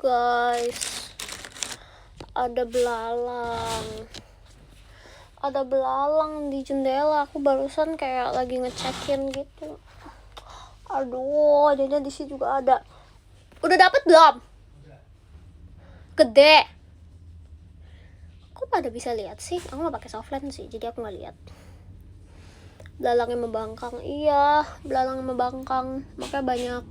guys. Ada belalang di jendela. Aku barusan kayak lagi ngecekin gitu. Aduh, jadinya di sini juga ada. Udah dapet belum? Gede. Kok pada bisa lihat sih? Aku nggak pakai softland sih, jadi aku nggak lihat. Belalangnya membangkang, iya, belalangnya membangkang, makanya banyak.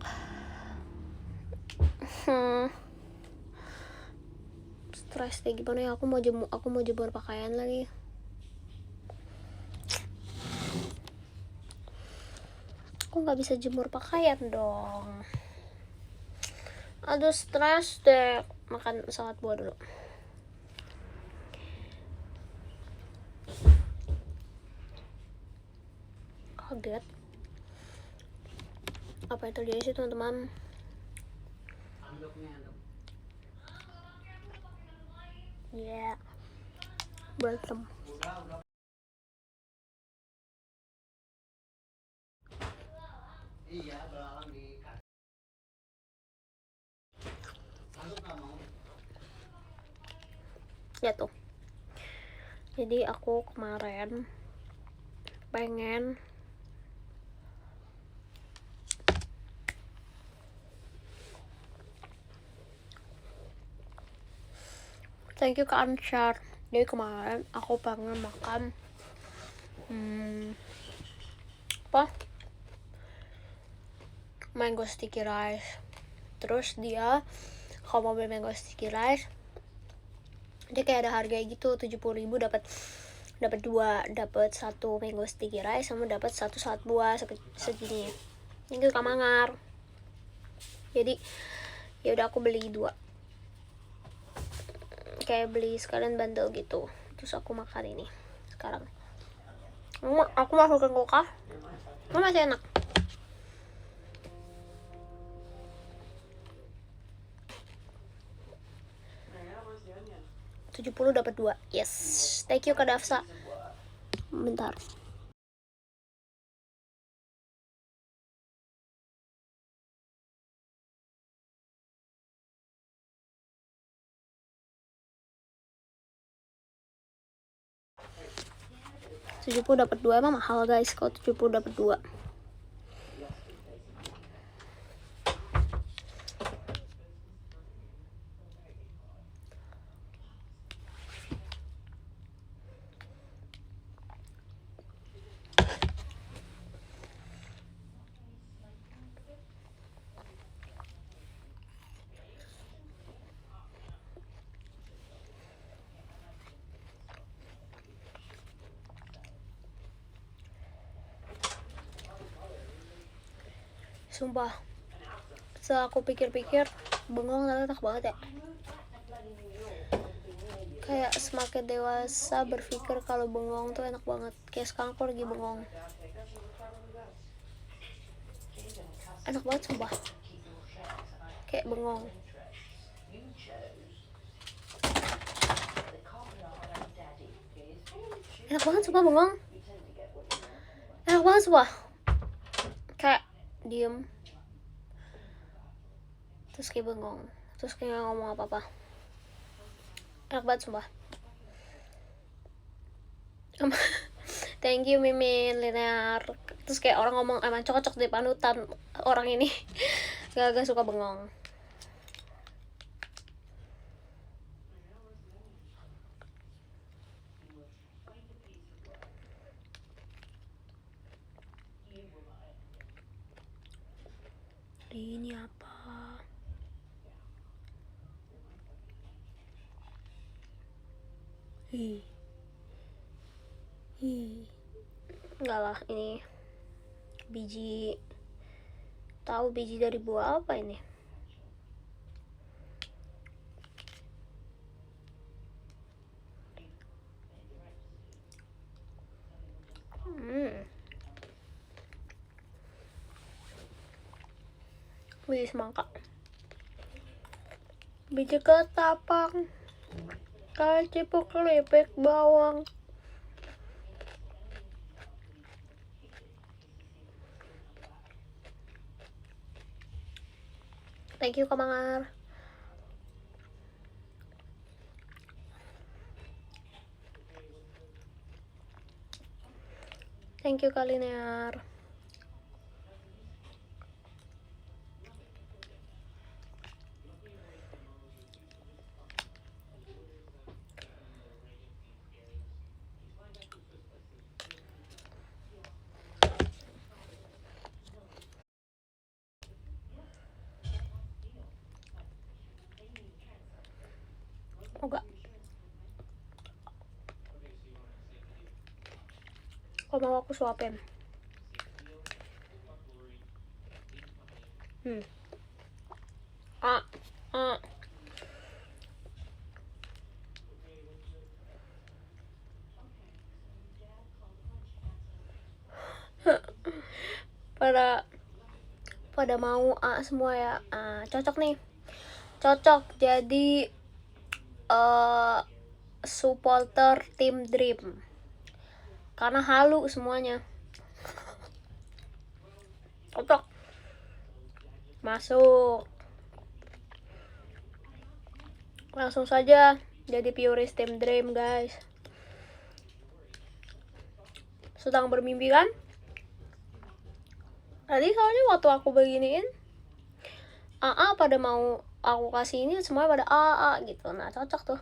Stres deh, gimana ya? Aku mau jemur pakaian lagi. Aku nggak bisa jemur pakaian dong. Aduh, stres deh. Makan salad buah dulu. Kaget. Apa yang terjadi sih teman-teman? Ya, berantem. Ya tuh. Jadi aku kemarin pengen thank you ke Anshar. Jadi kemarin aku pengen makan apa? Mango sticky rice. Terus dia kalau mau beli mango sticky rice, dia kayak ada harga gitu, 70.000 dapat satu mango sticky rice sama dapat satu salad buah segini. Ini Kamangar. Jadi ya udah aku beli 2. Kayak beli sekalian bundle gitu. Terus aku makan ini sekarang. Aku masukin kulkas. Masih enak. $70 dapat 2. Yes. Thank you Kak Dafsa. Bentar. $70 dapat 2 emang mahal guys kalau 70 dapat 2. Sumpah, setelah aku pikir-pikir, bengong enak banget ya. Kayak semakin dewasa berpikir kalau bengong tuh enak banget. Kayak sekarang aku lagi bengong. Enak banget sumpah. Kayak bengong. Enak banget sumpah bengong. Enak banget sumpah. Kayak diem. Terus kayak bengong. Terus kayak gak ngomong apa-apa. Enak banget sumpah. Thank you Mimin, Linear. Terus kayak orang ngomong emang cocok di panutan orang ini. Gak suka bengong. Ini apa? Enggak lah, ini biji. Tahu biji dari buah apa ini? Biji semangka. Biji ketapang. Cipuk keripik bawang. Thank you Kamangar. Thank you Kak Linear. Enggak. Kalau mau aku suapin. Ah. pada mau semua ya. Cocok nih, cocok jadi supporter tim Dream karena halu semuanya. Cocok, masuk langsung saja jadi purist tim Dream guys. Sedang bermimpi kan? Tadi soalnya waktu aku beginiin pada mau aku kasih ini semuanya pada gitu. Nah cocok tuh.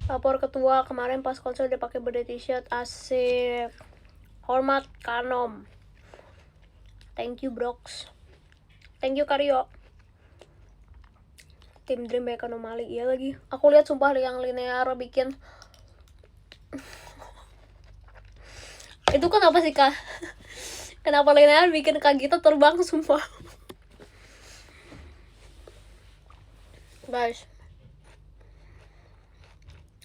Lapor ketua kemarin pas konser dia pakai beda t-shirt, asik. Hormat Kanom. Thank you Brox. Thank you Karyo. Tim Dream baik anomali. Iya lagi. Aku lihat sumpah yang Linear bikin. Itu kenapa sih Kak? Kenapa Linear bikin Kak Gita terbang sumpah? Guys,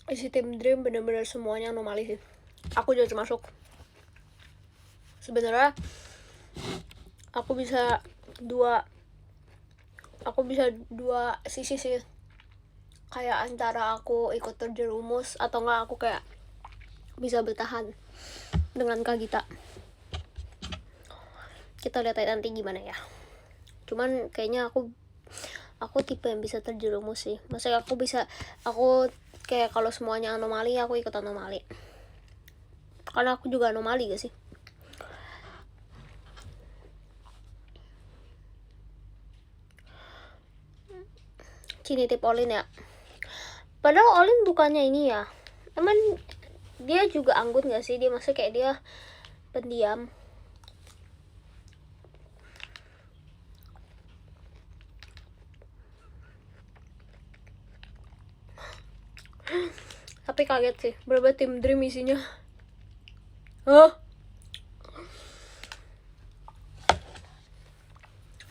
isi tim Dream bener-bener semuanya anomali sih. Aku juga termasuk. Sebenarnya aku bisa dua sisi sih. Kayak antara aku ikut terjerumus atau enggak aku kayak bisa bertahan dengan Kak Gita. Kita lihat nanti gimana ya. Cuman kayaknya aku tipe yang bisa terjerumus sih. Maksudnya aku kayak kalau semuanya anomali aku ikut anomali. Karena aku juga anomali gak sih? Cini tip Olin ya. Padahal Olin bukannya ini ya. Emang dia juga anggun gak sih? Dia maksudnya kayak dia pendiam. Tapi kaget sih, berapa tim Dream isinya?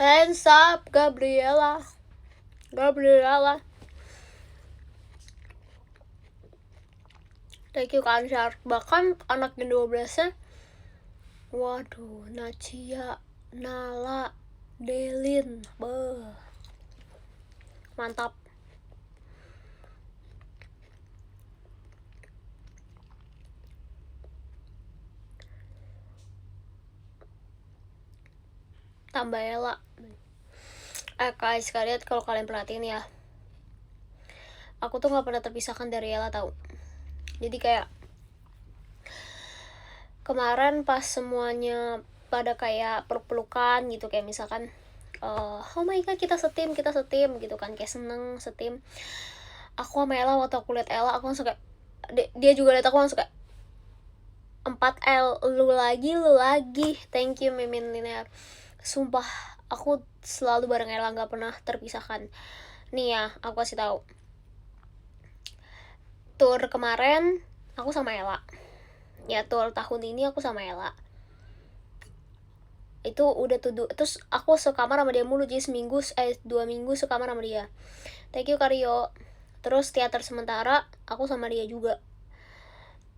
Hands up Gabriela. Thank you Kak Ansyar. Bahkan anak yang 12-nya, waduh, Nacia, Nala, Delin, mantap. Tambah Ella. Guys, kalian kalau kalian perhatiin ya, aku tuh nggak pernah terpisahkan dari Ella tau. Jadi kayak kemarin pas semuanya pada kayak peluk-pelukan gitu, kayak misalkan oh my god kita setim gitu kan, kayak seneng setim. Aku sama Ella, waktu aku liat Ella aku langsung kayak dia juga liat aku langsung kayak 4L lu lagi. Thank you Mimin Linear. Sumpah aku selalu bareng Ella, nggak pernah terpisahkan. Nih ya, aku kasih tahu. Tour kemarin aku sama Ella. Ya tour tahun ini aku sama Ella. Itu udah tuh, terus aku sekamar sama dia mulu, jadi 2 minggu sekamar sama dia. Thank you Karyo. Terus teater sementara aku sama dia juga.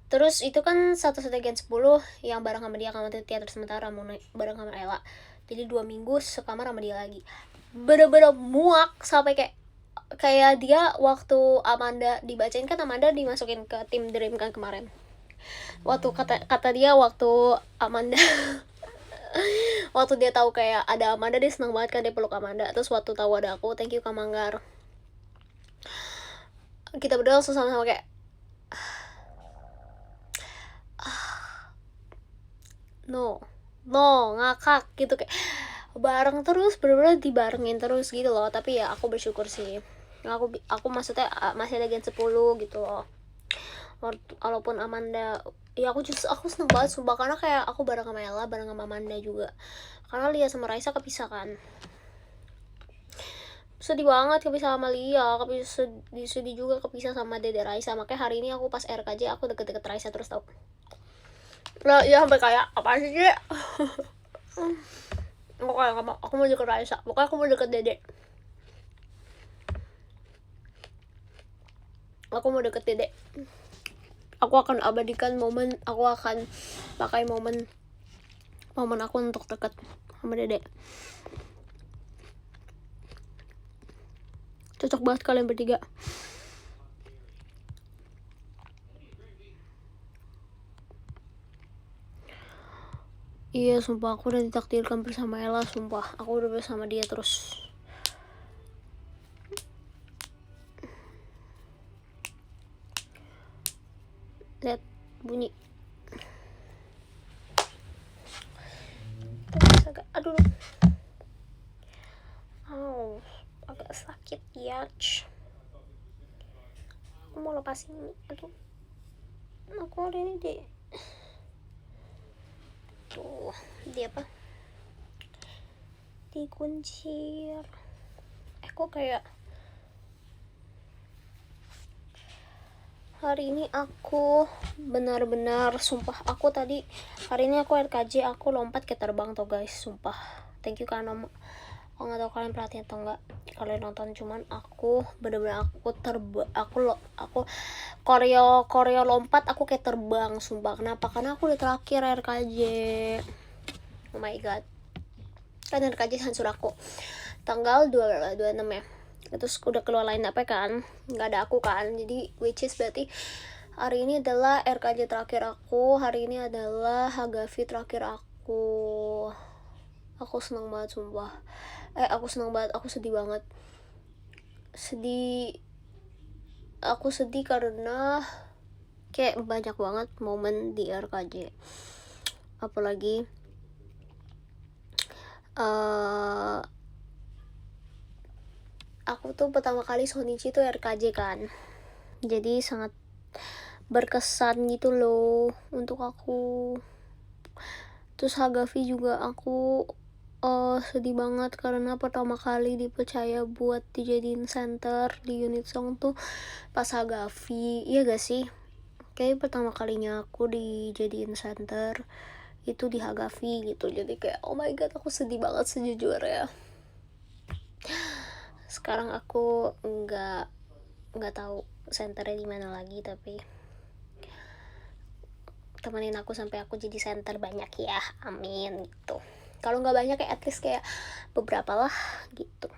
Terus itu kan 1/10 yang bareng sama dia, sama teater sementara mau naik bareng sama Ella. Jadi 2 minggu sekamar sama dia lagi. Bener-bener muak sampai kayak dia waktu Amanda dibacain kan, Amanda dimasukin ke tim Dream kan kemarin. Waktu kata dia waktu Amanda Waktu dia tahu kayak ada Amanda, dia senang banget kan, dia peluk Amanda. Terus waktu tahu ada aku, thank you Kak Manggar, kita berdua langsung sama-sama kayak no ngakak gitu, kayak bareng terus, bener-bener dibarengin terus gitu loh. Tapi ya aku bersyukur sih, aku maksudnya masih ada gen 10 gitu loh. Walaupun Amanda, ya aku seneng banget sumpah, karena kayak aku bareng sama Ella, bareng sama Amanda juga, karena Lia sama Raisa kepisah kan. Sedih banget kepisah sama Lia, sedih juga kepisah sama Dede Raisa. Makanya hari ini aku pas RKJ aku deket-deket Raisa terus tau. Nah ya sampai kayak apa sih dia. Aku kayak aku mau deket Raisa, pokoknya aku mau deket Dede. Aku mau deket Dede. Aku akan abadikan momen, aku akan pakai momen aku untuk deket sama Dede. Cocok banget kalian bertiga. Iya sumpah, aku udah ditakdirkan bersama Ella, sumpah. Aku udah bersama dia terus. Lihat bunyi. Aduh. Agak sakit ya. Aku mau lepasin ini. Aduh. Aku ada ini deh. Tuh, dia apa? Dikuncir. Kok kayak hari ini aku benar-benar sumpah, aku tadi hari ini aku RKJ, aku lompat kayak terbang tuh guys, sumpah. Thank you karena aku nggak tahu kalian perhatian atau enggak, kalian nonton, cuman aku benar-benar aku koreo lompat, aku kayak terbang sumpah. Kenapa? Karena aku udah terakhir RKJ. Oh my god, kan RKJ hancur aku tanggal 26 ya. Terus udah keluar line up kan, nggak ada aku kan, jadi which is berarti hari ini adalah RKJ terakhir aku, hari ini adalah Hagafi terakhir aku. Aku seneng banget sumpah. Aku seneng banget, aku sedih banget. Aku sedih karena kayak banyak banget momen di RKJ. Apalagi aku tuh pertama kali Sonichi tuh RKJ kan, jadi sangat berkesan gitu loh untuk aku. Terus Hagafi juga aku sedih banget karena pertama kali dipercaya buat dijadiin center di unit song tuh pas Hagafi. Iya gak sih? Kayak pertama kalinya aku dijadiin center itu di Hagafi gitu. Jadi kayak oh my god, aku sedih banget sejujurnya. Sekarang aku nggak tahu senternya di mana lagi, tapi temenin aku sampai aku jadi center banyak ya, amin gitu. Kalau nggak banyak kayak at least kayak beberapa lah gitu.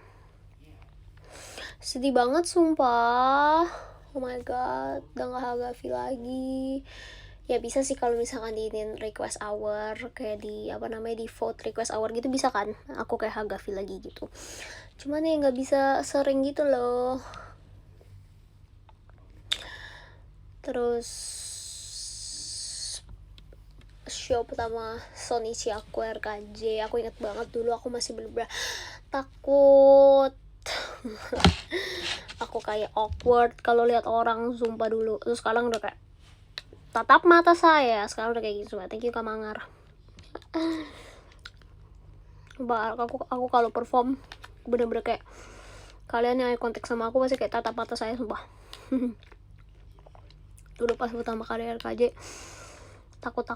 Sedih banget sumpah, oh my god, udah nggak Hagafi lagi. Ya bisa sih kalau misalkan diinin request hour, kayak di di vote request hour gitu bisa kan, aku kayak Hagafi lagi gitu. Cuman ya nggak bisa sering gitu loh. Terus show pertama Sonichi aku RKJ, aku inget banget dulu aku masih bener-bener takut. Aku kayak awkward kalau lihat orang sumpah dulu. Terus sekarang udah kayak tatap mata saya, sekarang udah kayak gitu. Thank you Kak Mangar. Aku kalau perform bener-bener kayak kalian yang kontak sama aku pasti kayak tatap mata saya sumpah. Dulu pas pertama kali RKJ takut.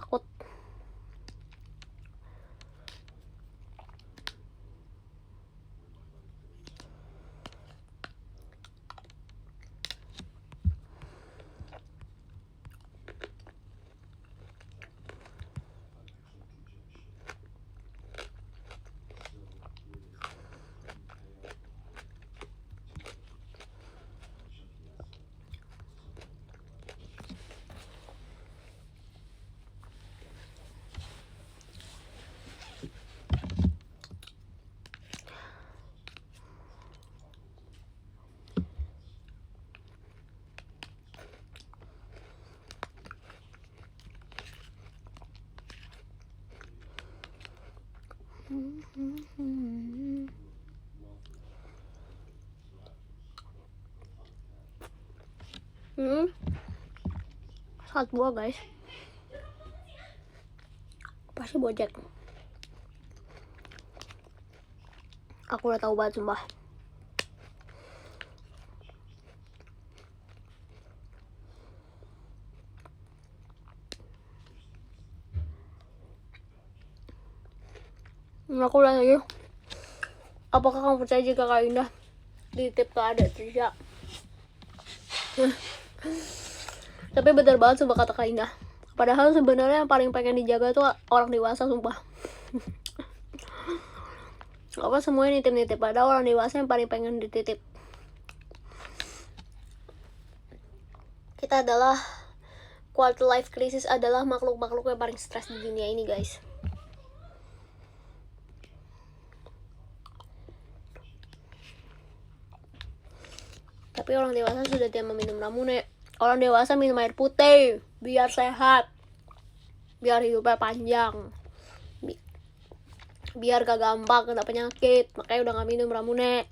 Saat buah guys, pasti bojek. Aku udah tahu banget sumpah. Aku udah lagi. Apakah kamu percaya jika Kak Indah dititip ke Ada Trisha? Tapi bener banget sumpah kata Kak Indah. Padahal sebenarnya yang paling pengen dijaga tuh orang dewasa sumpah. Apa semuanya nitip-nitip, padahal orang dewasa yang paling pengen dititip. Kita adalah quarter life crisis, adalah makhluk-makhluk yang paling stres di dunia ini guys. Tapi orang dewasa sudah tidak meminum ramune. Orang dewasa minum air putih biar sehat, biar hidupnya panjang, biar gak gampang kena penyakit. Makanya udah gak minum ramune.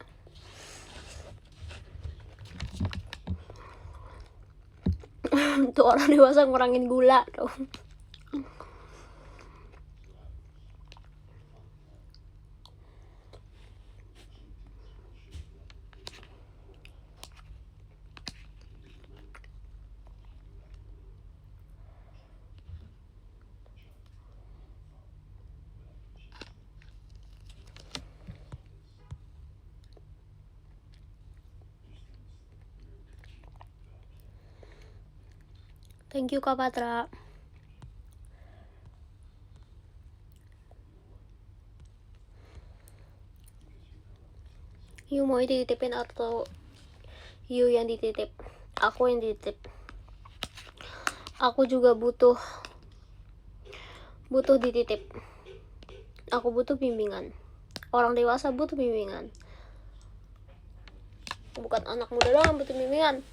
Tuh orang dewasa ngurangin gula tuh. Thank you Kak Patra. You mau dititipin atau you yang dititip? Aku yang dititip. Aku juga butuh dititip. Aku butuh bimbingan. Orang dewasa butuh bimbingan. Bukan anak muda doang butuh bimbingan.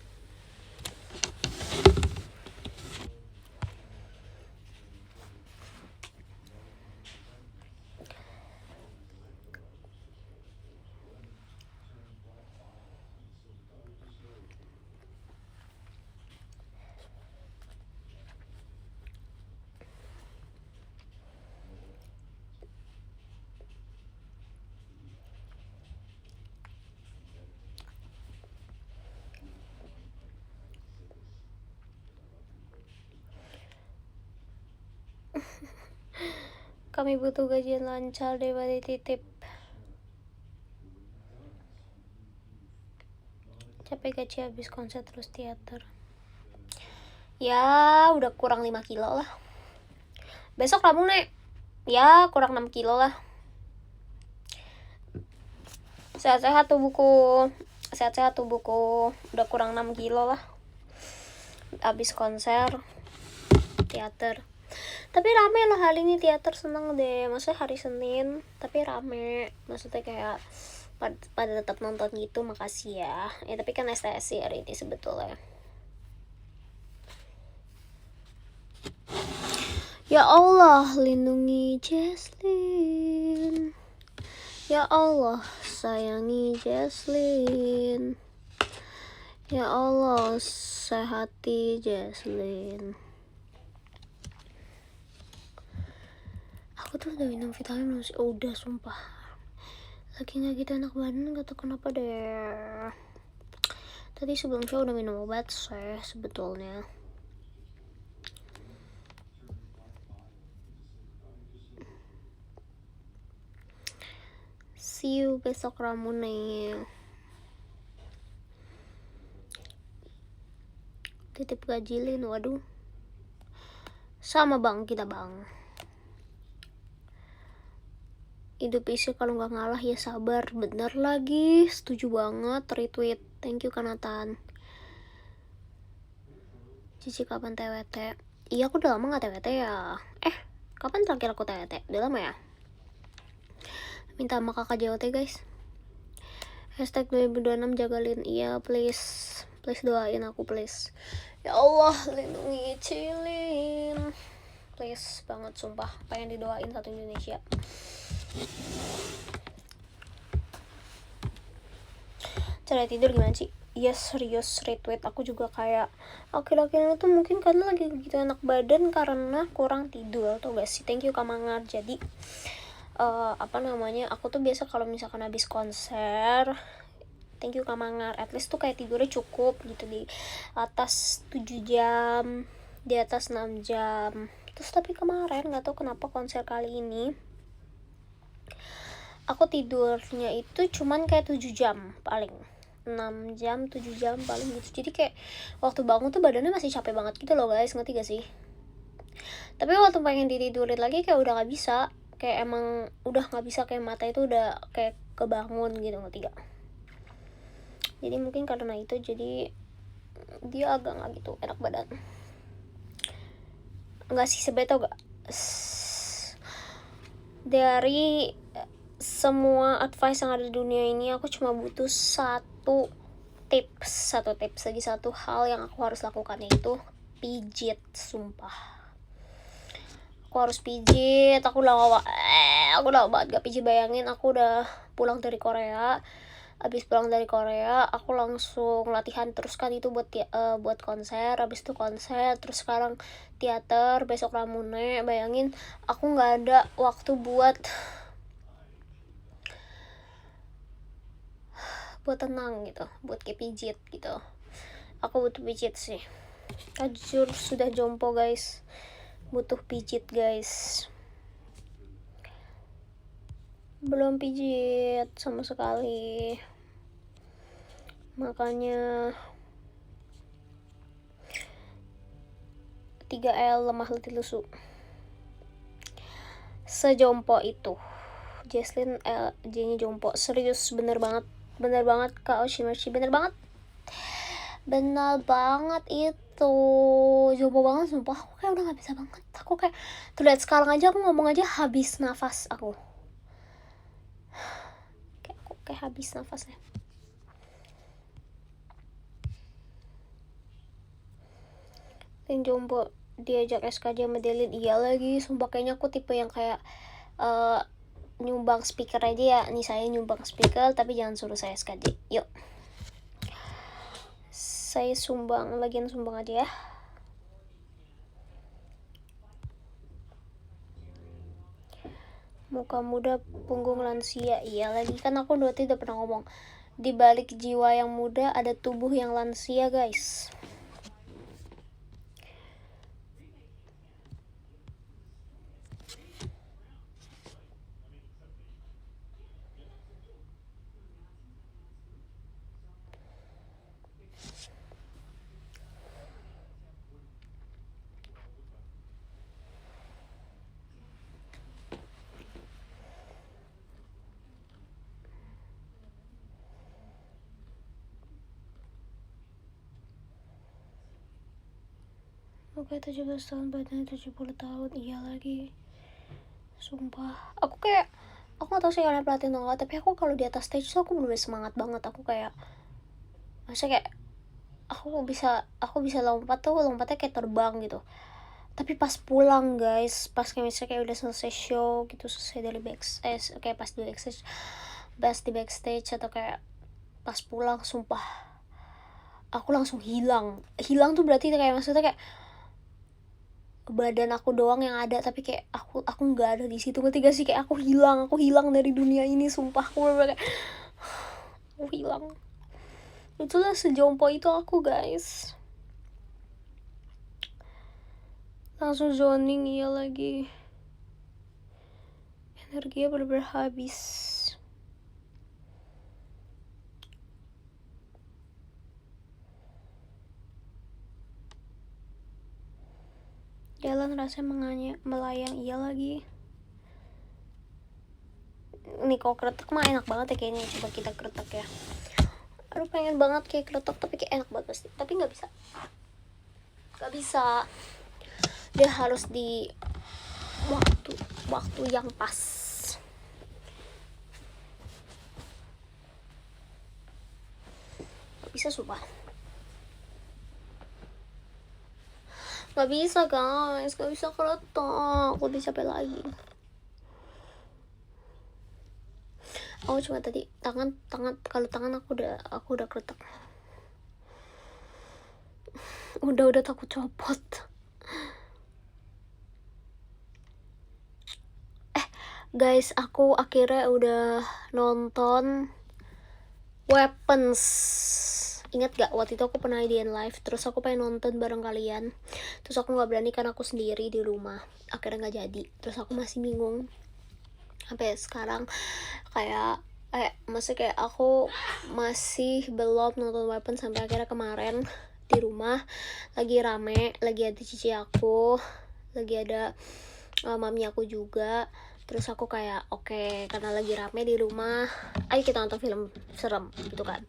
Kami butuh gajian lancar daripada titip. Capek gaji habis konser terus teater. Ya udah kurang 5 kilo lah. Besok Rabu nek. Ya kurang 6 kilo lah. Sehat-sehat tubuhku. Sehat-sehat tubuhku. Udah kurang 6 kilo lah. Habis konser teater. Tapi rame loh hari ini teater, seneng deh. Maksudnya hari Senin tapi rame. Maksudnya kayak pada tetap nonton gitu, makasih ya. Ya tapi kan STSI hari ini sebetulnya. Ya Allah, lindungi Jesslyn. Ya Allah, sayangi Jesslyn. Ya Allah, sehati Jesslyn. Aku tuh udah minum vitamin masih udah sumpah. Lagi gak gitu enak badan, gak tau kenapa deh. Tadi sebelum show udah minum obat saya sebetulnya. See you besok Ramune. Titip gajilin, waduh. Sama bang kita bang. Hidup isi kalau nggak ngalah ya sabar. Bener lagi, setuju banget. Retweet, thank you Kanatan. Cici kapan TWT? Iya aku udah lama nggak TWT ya. Kapan terakhir aku TWT? Udah lama ya. Minta sama kakak JOT guys. Hashtag 2026 jagalin. Iya please doain aku please. Ya Allah lindungi Cilin. please banget sumpah, pengen didoain satu Indonesia. Cara tidur gimana sih? Iya serius, retweet. Aku juga kayak laki-laki itu mungkin karena lagi gitu enak badan karena kurang tidur atau gak sih. Thank you Kak Mangar. Jadi aku tuh biasa kalau misalkan habis konser, thank you Kak Mangar, at least tuh kayak tidurnya cukup gitu, di atas 7 jam, di atas 6 jam. Terus tapi kemarin gak tahu kenapa konser kali ini aku tidurnya itu cuman kayak 7 jam paling, 6 jam, 7 jam paling gitu. Jadi kayak waktu bangun tuh badannya masih capek banget gitu loh guys, ngerti gak sih? Tapi waktu pengen ditidurin lagi kayak udah gak bisa, kayak emang udah gak bisa, kayak mata itu udah kayak kebangun gitu, ngerti gak? Jadi mungkin karena itu jadi dia agak gak gitu enak badan. Enggak sih, sebenernya tau gak, dari semua advice yang ada di dunia ini aku cuma butuh satu tips lagi, satu hal yang aku harus lakukan, yaitu pijit. Sumpah aku harus pijit. Aku udah banget gak pijit. Bayangin aku udah pulang dari Korea, abis pulang dari Korea aku langsung latihan terus kan itu buat konser, abis itu konser, terus sekarang teater, besok Ramune. Bayangin aku nggak ada waktu buat tenang gitu, buat kayak pijit gitu. Aku butuh pijit sih, jujur sudah jompo guys, butuh pijit guys. Belum pijit sama sekali, makanya 3L lemah letih lesu. Sejompo itu Jesslyn J nya jompo, serius, bener banget Kak Oshimashi, bener banget itu, jompo banget sumpah. Aku kayak udah gak bisa banget, aku kayak tuh lihat sekarang aja aku ngomong aja habis nafas, aku kayak habis nafasnya. Yang jompo diajak SKJ sama Delin, iya lagi sumpah. Kayaknya aku tipe yang kayak nyumbang speaker aja ya, nih saya nyumbang speaker tapi jangan suruh saya SKJ, yuk saya sumbang aja ya. Muka muda punggung lansia, iya lagi kan aku udah pernah ngomong, di balik jiwa yang muda ada tubuh yang lansia guys. Oke, 17 tahun, badannya 70 tahun, iya lagi. Sumpah, aku gak tau sih kalian perhatiin atau enggak, tapi aku kalau di atas stage tuh aku bener-bener semangat banget. Aku kayak, maksudnya kayak aku bisa lompatnya kayak terbang gitu. Tapi pas pulang guys, pas kayak misalnya kayak udah selesai show gitu, selesai dari backstage, kayak pas di backstage atau kayak pas pulang, sumpah aku langsung hilang tuh berarti kayak maksudnya kayak badan aku doang yang ada, tapi kayak aku nggak ada di situ, ngerti gak sih? Kayak aku hilang dari dunia ini, sumpah. Aku bener-bener kayak aku hilang. Itulah sejompo itu aku guys, langsung zoning, iya lagi, energinya bener-bener habis. Jalan rasanya melayang, iya lagi. Nih kalau kretek mah enak banget ya kayaknya, coba kita kretek ya. Aduh pengen banget kayak kretek, tapi kayak enak banget pasti, tapi nggak bisa, dia harus di waktu yang pas. Gak bisa sumpah, Gak bisa guys, gak bisa keletak, aku udah capek lagi. Oh cuma tadi tangan kalau tangan aku udah keletak. Udah takut copot. Guys, aku akhirnya udah nonton Weapons. Ingat gak waktu itu aku pernah idein live, terus aku pengen nonton bareng kalian, terus aku nggak berani karena aku sendiri di rumah, akhirnya nggak jadi. Terus aku masih bingung sampai sekarang, kayak maksudnya kayak aku masih belum nonton Weapons sampai akhirnya kemarin di rumah lagi rame, lagi ada cici aku, lagi ada mami aku juga. Terus aku kayak oke, karena lagi rame di rumah, ayo kita nonton film serem gitu kan.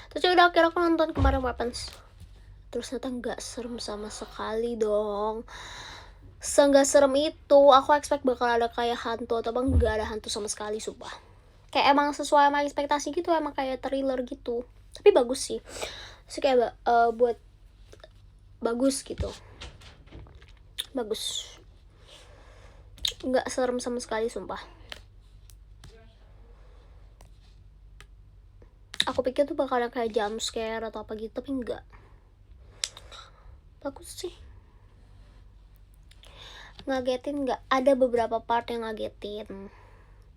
Terus udah akhirnya aku nonton kemarin Weapons. Terus ternyata nggak serem sama sekali dong. Seenggak serem itu, aku expect bakal ada kayak hantu atau apa, nggak ada hantu sama sekali sumpah. Kayak emang sesuai sama ekspektasi gitu, emang kayak thriller gitu. Tapi bagus sih. Terus kayak buat bagus gitu. Bagus. Nggak serem sama sekali sumpah. Aku pikir tuh bakal ada kayak jump scare atau apa gitu, tapi enggak. Bagus sih. Ngagetin nggak? Ada beberapa part yang ngagetin.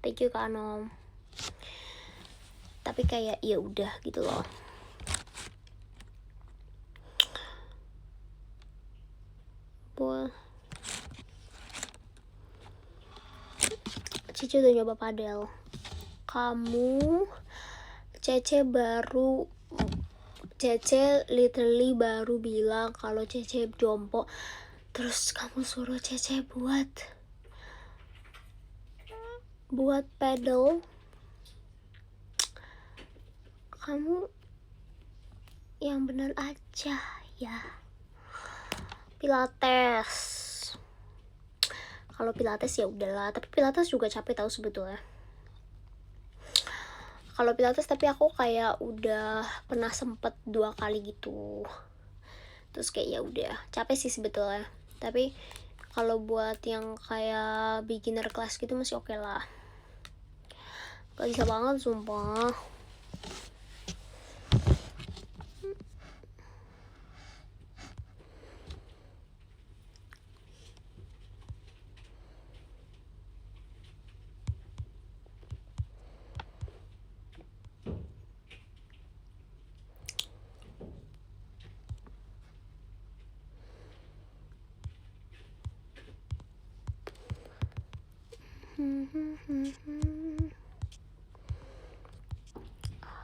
Thank you Kak Anom. Tapi kayak ya udah gitu loh. Cici udah nyoba padel. Cece literally baru bilang kalau Cece jompo, terus kamu suruh Cece buat pedal. Kamu yang bener aja ya. Pilates. Kalau Pilates ya udahlah, tapi Pilates juga capek tahu sebetulnya. Kalau Pilates tapi aku kayak udah pernah sempet 2 kali gitu. Terus kayak ya udah, capek sih sebetulnya. Tapi kalau buat yang kayak beginner class gitu masih oke lah. Gak bisa banget sumpah.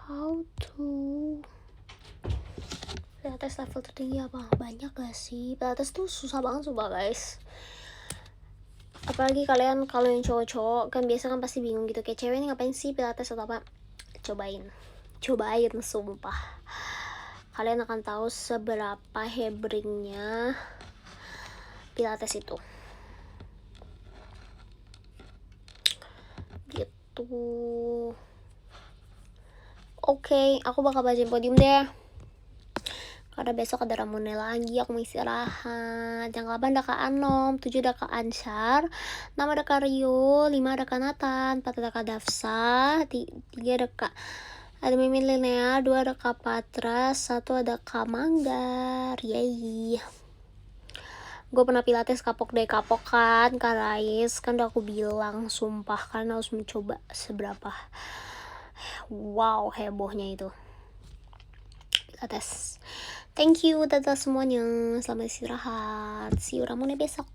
How to Pilates level tertinggi apa? Banyak gak sih? Pilates tuh susah banget sumpah guys. Apalagi kalian kalau yang cowok-cowok kan biasa kan pasti bingung gitu, kayak cewek ini ngapain sih Pilates atau apa. Cobain sumpah. Kalian akan tahu seberapa hebringnya Pilates itu. Gitu. Oke, aku bakal bacain podium deh. Karena besok ada Ramune lagi, aku mau istirahat. Yang 8 ada Kak Anom, 7 ada Kak Ansyar, 6 ada Kak Rio, 5 ada Kak Nathan, 4 ada Kak Dafsa, 3 ada Kak Mimin Linnea, 2 ada Kak Patra, 1 ada Kak Manggar. Yeay. Gue pernah Pilates kapok kan Kak Rais, kan udah aku bilang sumpah kan harus mencoba seberapa wow hebohnya itu Pilates. Thank you dadah semuanya, selamat istirahat, see you Ramune besok.